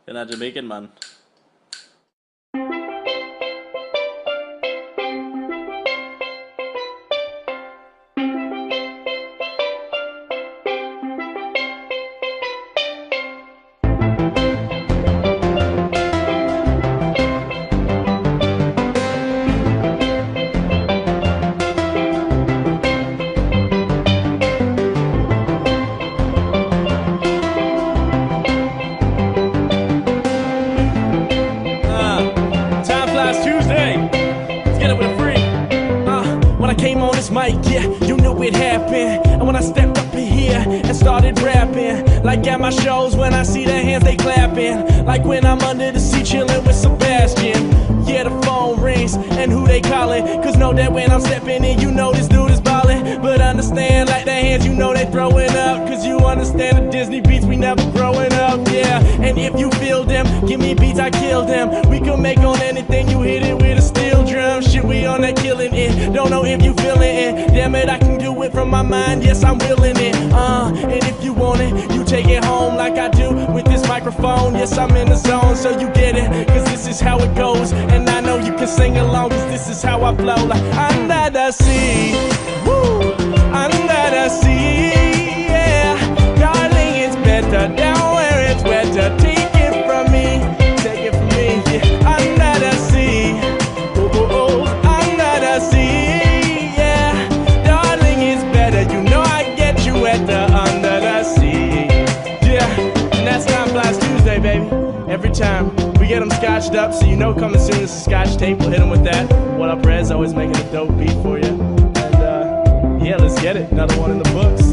You're not Jamaican, man. When I came on this mic, yeah, you knew it happened. And when I stepped up in here and started rapping, like at my shows when I see their hands they clapping, like when I'm under the sea chilling with Sebastian. Yeah, the phone rings and who they calling, cause know that when I'm stepping in, you know this dude is ballin'. But understand, like their hands, you know they throwing up, cause you understand the Disney beats we never growing up, yeah. And if you feel them, give me beats, I kill them. We can make on anything, you hit it with a steel drum. Shit, we on that killing it, don't know if you feeling it. Damn it, I can do it from my mind, yes, I'm willing it. And if you want it, you take it home like I do with this microphone. Yes, I'm in the zone, so you get it, cause this is how it goes. And I know you can sing along, cause this is how I flow. Like under the sea, woo, under the sea, yeah. Darling, it's better down where it's wetter. Take it from me, take it from me, yeah. Under the sea, oh, oh, oh, under the sea, yeah. Darling, it's better, you know I get you wetter under the sea, yeah. And that's Time Flies Tuesday, baby. Every time we get them scotched up, so you know coming soon is a scotch tape. We'll hit them with that. What up, Rez? Always making a dope beat for you. And yeah, let's get it. Another one in the books.